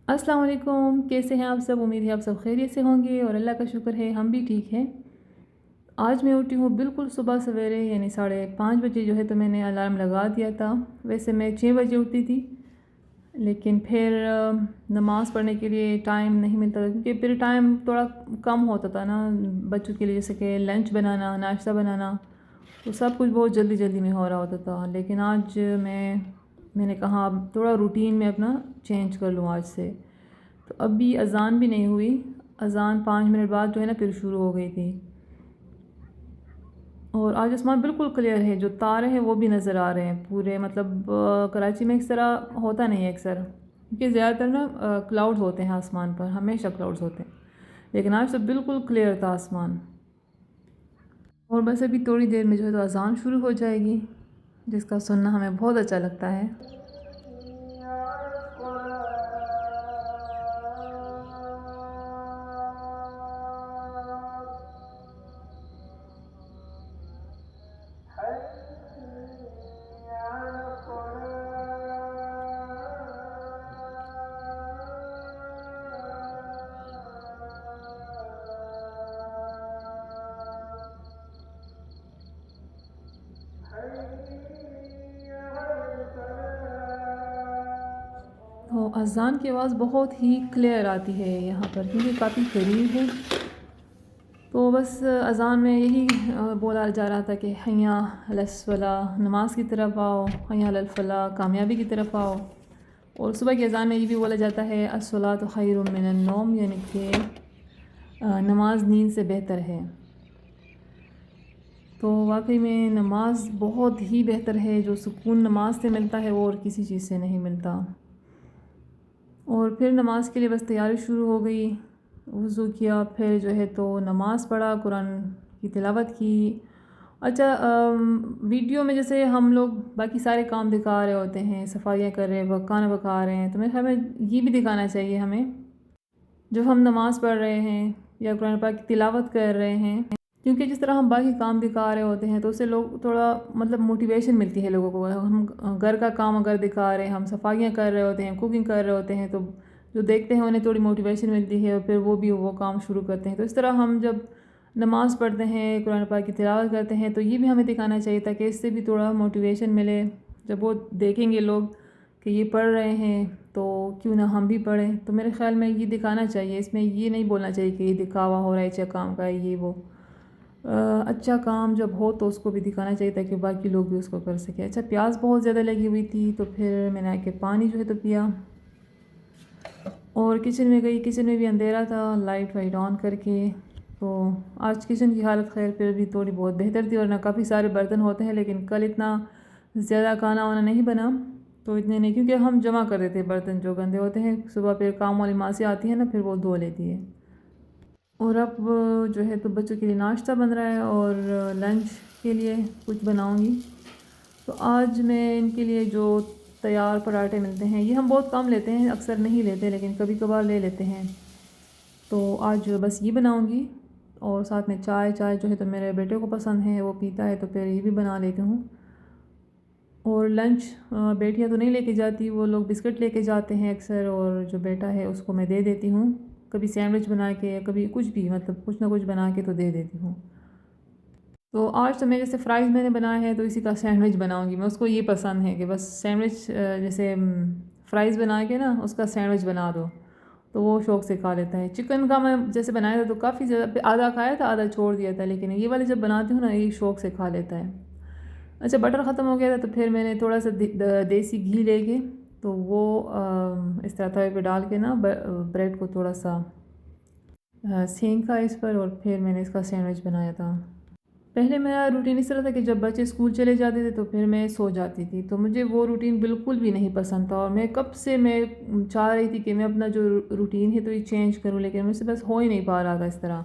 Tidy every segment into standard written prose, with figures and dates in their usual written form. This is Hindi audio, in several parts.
अस्सलाम वालेकुम, कैसे हैं आप सब? उम्मीद है आप सब खैरियत से होंगे और अल्लाह का शुक्र है हम भी ठीक हैं। आज मैं उठी हूँ बिल्कुल सुबह सवेरे यानी 5:30 बजे जो है तो मैंने अलार्म लगा दिया था। वैसे मैं 6 बजे उठती थी, लेकिन फिर नमाज़ पढ़ने के लिए टाइम नहीं मिलता था क्योंकि फिर टाइम थोड़ा कम होता था ना बच्चों के लिए, जैसे कि लंच बनाना, नाश्ता बनाना, तो सब कुछ बहुत जल्दी जल्दी में हो रहा होता था। लेकिन आज मैंने कहा अब थोड़ा रूटीन में अपना चेंज कर लूँ आज से। तो अभी अज़ान भी नहीं हुई, अज़ान 5 मिनट बाद जो है ना फिर शुरू हो गई थी। और आज आसमान बिल्कुल क्लियर है, जो तारे हैं वो भी नज़र आ रहे हैं पूरे, मतलब कराची में इस तरह होता नहीं है अक्सर, क्योंकि ज़्यादातर ना क्लाउड्स होते हैं आसमान पर, हमेशा क्लाउड्स होते हैं। लेकिन आज तो बिल्कुल क्लियर था आसमान। और बस अभी थोड़ी देर में जो है तो अज़ान शुरू हो जाएगी, जिसका सुनना हमें बहुत अच्छा लगता है। तो अज़ान की आवाज़ बहुत ही क्लियर आती है यहाँ पर, क्योंकि काफ़ी करीब है। तो बस अज़ान में यही बोला जा रहा था कि हैया अलस फलाह, नमाज की तरफ आओ, हैया अलल फलाह, कामयाबी की तरफ आओ। और सुबह की अज़ान में ये भी बोला जाता है अस्सलातु खैरुम मिनन नौम, यानी कि नमाज नींद से बेहतर है। तो वाकई में नमाज बहुत ही बेहतर है, जो सुकून नमाज से मिलता है वो और किसी चीज़ से नहीं मिलता। और फिर नमाज के लिए बस तैयारी शुरू हो गई, वज़ू किया, फिर जो है तो नमाज़ पढ़ा, कुरान की तिलावत की। अच्छा, वीडियो में जैसे हम लोग बाकी सारे काम दिखा रहे होते हैं, सफाइयाँ कर रहे हैं, खाना पका रहे हैं, तो मेरे ख्याल में ये भी दिखाना चाहिए हमें, जब हम नमाज़ पढ़ रहे हैं या कुरान पाक की तिलावत कर रहे हैं। क्योंकि जिस तरह हम बाकी काम दिखा रहे होते हैं तो उससे लोग थोड़ा, मतलब मोटिवेशन मिलती है लोगों को। हम घर का काम अगर दिखा रहे हैं, हम सफाइयाँ कर रहे होते हैं, कुकिंग कर रहे होते हैं, तो जो देखते हैं उन्हें थोड़ी मोटिवेशन मिलती है और फिर वो भी वो काम शुरू करते हैं। तो इस तरह हम जब नमाज़ पढ़ते हैं, कुरान पाक की तिलावत करते हैं, तो ये भी हमें दिखाना चाहिए ताकि इससे भी थोड़ा मोटिवेशन मिले। जब वो देखेंगे लोग कि ये पढ़ रहे हैं तो क्यों ना हम भी पढ़ें। तो मेरे ख़्याल में ये दिखाना चाहिए, इसमें ये नहीं बोलना चाहिए कि ये दिखावा हो रहा है, अच्छा काम का है ये वो। अच्छा काम जब हो तो उसको भी दिखाना चाहिए ताकि बाकी लोग भी उसको कर सकें। अच्छा, प्यास बहुत ज़्यादा लगी हुई थी तो फिर मैंने आके पानी जो है तो पिया और किचन में गई। किचन में भी अंधेरा था, लाइट वाइट ऑन करके। तो आज किचन की हालत खैर फिर भी थोड़ी बहुत बेहतर थी, और ना काफ़ी सारे बर्तन होते हैं, लेकिन कल इतना ज़्यादा खाना वाना नहीं बना, तो इतने नहीं, क्योंकि हम जमा कर देते हैं बर्तन जो गंदे होते हैं। सुबह फिर काम वाली माँ से आती है ना, फिर वो धो लेती है। और अब जो है तो बच्चों के लिए नाश्ता बन रहा है और लंच के लिए कुछ बनाऊंगी। तो आज मैं इनके लिए जो तैयार पराठे मिलते हैं, ये हम बहुत कम लेते हैं, अक्सर नहीं लेते, लेकिन कभी कभार ले लेते हैं। तो आज बस ये बनाऊंगी और साथ में चाय। चाय जो है तो मेरे बेटे को पसंद है, वो पीता है, तो फिर ये भी बना लेती हूँ। और लंच बेटियाँ तो नहीं लेके जाती, वो लोग बिस्किट लेके जाते हैं अक्सर, और जो बेटा है उसको मैं दे देती हूँ। कभी सैंडविच बना के, कभी कुछ भी, मतलब कुछ ना कुछ बना के तो दे देती हूँ। तो आज तो मैं जैसे फ़्राइज़ मैंने बनाया है तो इसी का सैंडविच बनाऊँगी मैं। उसको ये पसंद है कि बस सैंडविच, जैसे फ़्राइज़ बना के ना उसका सैंडविच बना दो, तो वो शौक़ से खा लेता है। चिकन का मैं जैसे बनाया था तो काफ़ी ज़्यादा, आधा खाया था आधा छोड़ दिया था, लेकिन ये वाले जब बनाती हूँ ना ये शौक़ से खा लेता है। अच्छा, बटर ख़त्म हो गया था तो फिर मैंने थोड़ा सा देसी घी लेके, तो वो इस तरह तवे पे डाल के ना ब्रेड को थोड़ा सा सेंका इस पर, और फिर मैंने इसका सैंडविच बनाया था। पहले मेरा रूटीन इस तरह था कि जब बच्चे स्कूल चले जाते थे तो फिर मैं सो जाती थी, तो मुझे वो रूटीन बिल्कुल भी नहीं पसंद था। और मैं कब से मैं चाह रही थी कि मैं अपना जो रूटीन है तो ये चेंज करूं, लेकिन मुझसे बस हो ही नहीं पा रहा था इस तरह।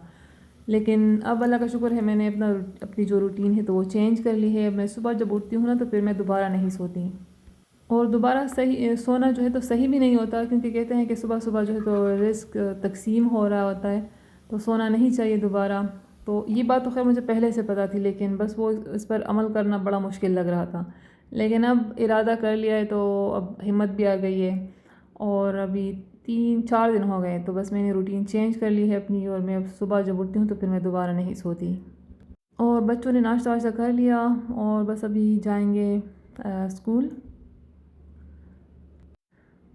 लेकिन अब अल्लाह का शुक्र है, मैंने अपनी जो रूटीन है तो वो चेंज कर ली है। मैं सुबह जब उठती हूँ ना तो फिर मैं दोबारा नहीं सोती, और दोबारा सही सोना जो है तो सही भी नहीं होता, क्योंकि कहते हैं कि सुबह सुबह जो है तो रिस्क तकसीम हो रहा होता है, तो सोना नहीं चाहिए दोबारा। तो ये बात तो खैर मुझे पहले से पता थी, लेकिन बस वो इस पर अमल करना बड़ा मुश्किल लग रहा था। लेकिन अब इरादा कर लिया है तो अब हिम्मत भी आ गई है। और अभी 3-4 दिन हो गए, तो बस मैंने रूटीन चेंज कर ली है अपनी, और मैं अब सुबह जब उठती हूँ तो फिर मैं दोबारा नहीं सोती। और बच्चों ने नाश्ता वाश्ता कर लिया और बस अभी जाएंगे स्कूल।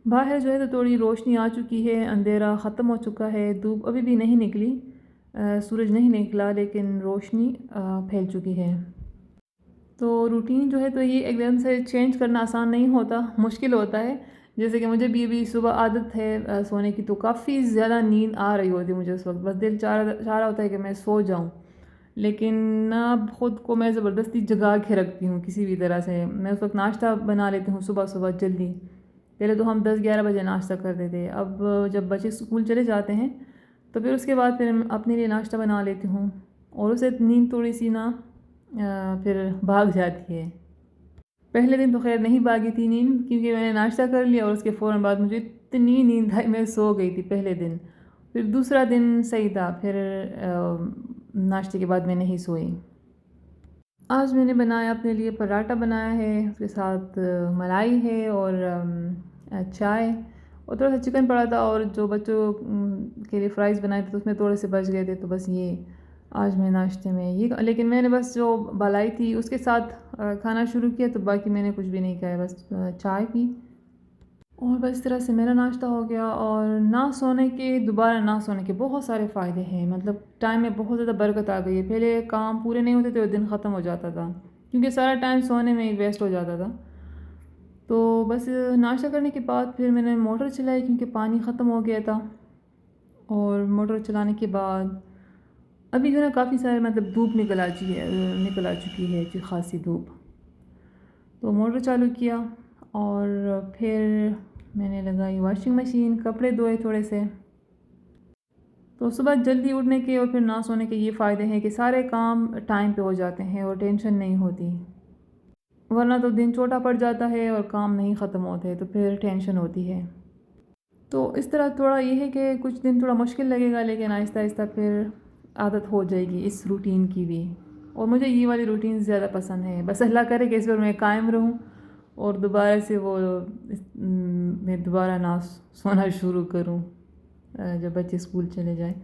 बाहर जो है तो थोड़ी रोशनी आ चुकी है, अंधेरा ख़त्म हो चुका है, धूप अभी भी नहीं निकली, सूरज नहीं निकला, लेकिन रोशनी फैल चुकी है। तो रूटीन जो है तो ये एकदम से चेंज करना आसान नहीं होता, मुश्किल होता है। जैसे कि मुझे भी सुबह आदत है सोने की, तो काफ़ी ज़्यादा नींद आ रही होती है मुझे उस वक्त, बस दिल चाह रहा होता है कि मैं सो जाऊँ, लेकिन ना ख़ुद को मैं ज़बरदस्ती जगा के रखती हूँ किसी भी तरह से। मैं उस वक्त नाश्ता बना लेती हूँ सुबह सुबह जल्दी। पहले तो हम 10-11 बजे नाश्ता करते थे, अब जब बच्चे स्कूल चले जाते हैं तो फिर उसके बाद फिर मैं अपने लिए नाश्ता बना लेती हूँ, और उसे नींद थोड़ी सी ना फिर भाग जाती है। पहले दिन तो खैर नहीं भागी थी नींद, क्योंकि मैंने नाश्ता कर लिया और उसके फ़ौरन बाद मुझे इतनी नींद आई, मैं सो गई थी पहले दिन। फिर दूसरा दिन सही था, फिर नाश्ते के बाद मैं नहीं सोई। आज मैंने बनाया अपने लिए पराठा बनाया है, उसके साथ मलाई है और चाय, और थोड़ा सा चिकन पड़ा था, और जो बच्चों के लिए फ़्राइज़ बनाए थे तो उसमें थोड़े से बच गए थे, तो बस ये आज मैं नाश्ते में ये। लेकिन मैंने बस जो मलाई थी उसके साथ खाना शुरू किया, तो बाकी मैंने कुछ भी नहीं खाया, बस चाय पी, और बस इस तरह से मेरा नाश्ता हो गया। और ना सोने के, दोबारा ना सोने के बहुत सारे फ़ायदे हैं, मतलब टाइम में बहुत ज़्यादा बरकत आ गई है। पहले काम पूरे नहीं होते थे और दिन ख़त्म हो जाता था, क्योंकि सारा टाइम सोने में ही वेस्ट हो जाता था। तो बस नाश्ता करने के बाद फिर मैंने मोटर चलाई, क्योंकि पानी ख़त्म हो गया था, और मोटर चलाने के बाद अभी जो है काफ़ी सारे मतलब धूप निकल आ चुकी है अच्छी खासी धूप। तो मोटर चालू किया और फिर मैंने लगाई वॉशिंग मशीन, कपड़े धोए थोड़े से। तो सुबह जल्दी उठने के और फिर ना सोने के ये फ़ायदे हैं कि सारे काम टाइम पे हो जाते हैं और टेंशन नहीं होती, वरना तो दिन छोटा पड़ जाता है और काम नहीं ख़त्म होते, तो फिर टेंशन होती है। तो इस तरह थोड़ा ये है कि कुछ दिन थोड़ा मुश्किल लगेगा, लेकिन आहिस्ता आहिस्ता फिर आदत हो जाएगी इस रूटीन की भी। और मुझे ये वाली रूटीन ज़्यादा पसंद है, बस अल्लाह करे कि इस पर मैं कायम रहूँ और दोबारा से मैं दोबारा ना सोना शुरू करूँ जब बच्चे स्कूल चले जाएं।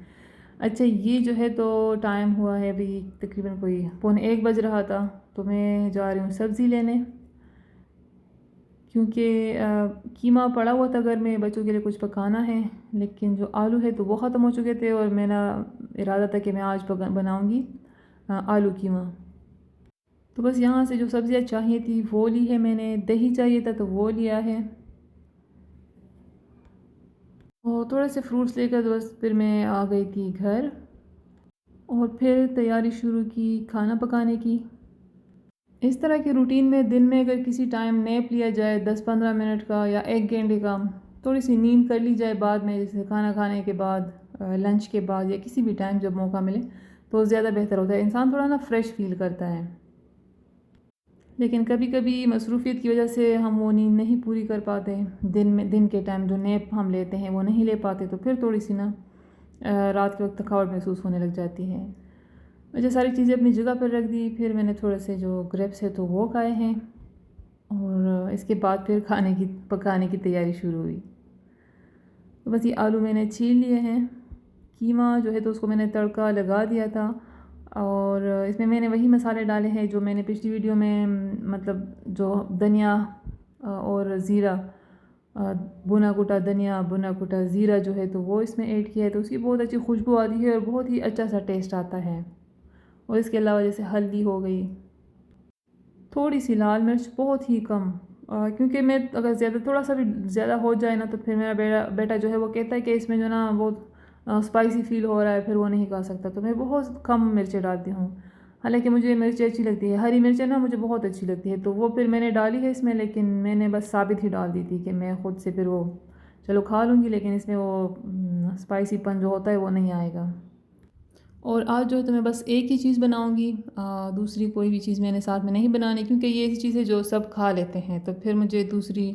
अच्छा, ये जो है तो टाइम हुआ है अभी तकरीबन कोई 12:45 बज रहा था, तो मैं जा रही हूँ सब्ज़ी लेने, क्योंकि कीमा पड़ा हुआ था घर में, बच्चों के लिए कुछ पकाना है, लेकिन जो आलू है तो वो ख़त्म हो चुके थे, और मेरा इरादा था कि मैं आज बनाऊँगी आलू कीमा। तो बस यहाँ से जो सब्ज़ियाँ चाहिए थी वो ली है मैंने, दही चाहिए था तो वो लिया है, और थोड़े से फ्रूट्स लेकर तो बस फिर मैं आ गई थी घर, और फिर तैयारी शुरू की खाना पकाने की। इस तरह की रूटीन में दिन में अगर किसी टाइम नैप लिया जाए 10-15 मिनट का या 1 घंटे का, थोड़ी सी नींद कर ली जाए बाद में, जैसे खाना खाने के बाद, लंच के बाद, या किसी भी टाइम जब मौका मिले, तो ज़्यादा बेहतर होता है, इंसान थोड़ा ना फ्रेश फील करता है। लेकिन कभी कभी मसरूफ़ियत की वजह से हम वो नींद नहीं पूरी कर पाते, दिन के टाइम जो नैप हम लेते हैं वो नहीं ले पाते, तो फिर थोड़ी सी ना रात के वक्त थकावट महसूस होने लग जाती है। मुझे सारी चीज़ें अपनी जगह पर रख दी, फिर मैंने थोड़े से जो ग्रेप्स है तो वो खाए हैं, और इसके बाद फिर पकाने की तैयारी शुरू हुई। तो बस ये आलू मैंने छील लिए हैं, कीमा जो है तो उसको मैंने तड़का लगा दिया था, और इसमें मैंने वही मसाले डाले हैं जो मैंने पिछली वीडियो में, मतलब जो धनिया और ज़ीरा, भुना कुटा धनिया, भुना कुटा ज़ीरा जो है तो वो इसमें ऐड किया है, तो उसकी बहुत अच्छी खुशबू आती है और बहुत ही अच्छा सा टेस्ट आता है। और इसके अलावा जैसे हल्दी हो गई, थोड़ी सी लाल मिर्च बहुत ही कम, क्योंकि मैं अगर ज़्यादा थोड़ा सा भी ज़्यादा हो जाए ना, तो फिर मेरा बेटा जो है वो कहता है कि इसमें जो ना बहुत स्पाइसी फील हो रहा है, फिर वो नहीं खा सकता, तो मैं बहुत कम मिर्चें डालती हूँ। हालांकि मुझे मिर्ची अच्छी लगती है, हरी मिर्चें ना मुझे बहुत अच्छी लगती है, तो वो फिर मैंने डाली है इसमें, लेकिन मैंने बस साबित ही डाल दी थी कि मैं ख़ुद से फिर वो चलो खा लूँगी, लेकिन इसमें वो स्पाइसीपन जो होता है वो नहीं आएगा। और आज जो है तो मैं बस एक ही चीज़ बनाऊँगी, दूसरी कोई भी चीज़ मैंने साथ में नहीं बनानी, क्योंकि ये ऐसी चीज़ है जो सब खा लेते हैं, तो फिर मुझे दूसरी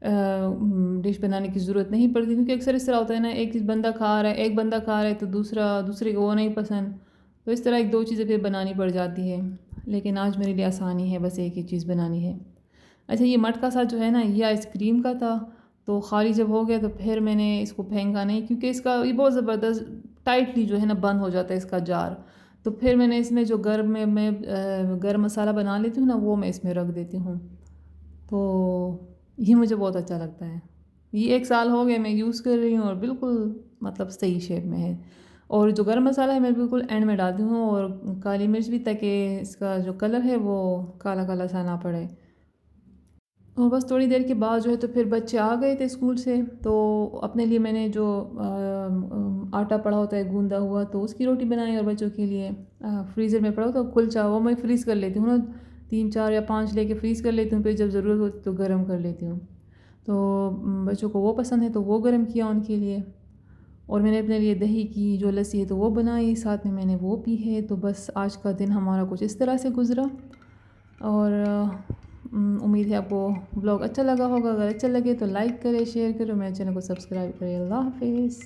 डिश बनाने की ज़रूरत नहीं पड़ती, क्योंकि अक्सर इस तरह होता है ना, एक एक बंदा खा रहा है तो दूसरे को वो नहीं पसंद, तो इस तरह 1-2 चीज़ें फिर बनानी पड़ जाती है। लेकिन आज मेरे लिए आसानी है, बस एक ही चीज़ बनानी है। अच्छा, ये मटका सा जो है ना, ये आइसक्रीम का था, तो खाली जब हो गया तो फिर मैंने इसको फेंका नहीं, क्योंकि इसका ये बहुत ज़बरदस्त टाइटली जो है ना बंद हो जाता है इसका जार। तो फिर मैंने इसमें जो गर्म में मैं गर्म मसाला बना लेती हूँ ना, वो मैं इसमें रख देती हूँ। तो ये मुझे बहुत अच्छा लगता है। ये 1 साल हो गया मैं यूज़ कर रही हूँ और बिल्कुल मतलब सही शेप में है। और जो गरम मसाला है मैं बिल्कुल एंड में डालती हूँ, और काली मिर्च भी, ताकि इसका जो कलर है वो काला काला सा ना पड़े। और बस थोड़ी देर के बाद जो है तो फिर बच्चे आ गए थे स्कूल से, तो अपने लिए मैंने जो आटा पड़ा होता है गूंदा हुआ, तो उसकी रोटी बनाई, और बच्चों के लिए फ्रीज़र में पड़ा होता है कुलचा, वो मैं फ्रीज़ कर लेती हूँ ना, 3 4 या 5 लेके फ्रीज़ कर लेती हूँ, फिर जब ज़रूरत होती तो गर्म कर लेती हूँ। तो बच्चों को वो पसंद है तो वो गर्म किया उनके लिए। और मैंने अपने लिए दही की जो लस्सी है तो वो बनाई, साथ में मैंने वो पी है। तो बस आज का दिन हमारा कुछ इस तरह से गुज़रा। और उम्मीद है आपको ब्लॉग अच्छा लगा होगा। अगर अच्छा लगे तो लाइक करें, शेयर करें, मेरे चैनल को सब्सक्राइब करें। अल्लाह हाफ़िज़।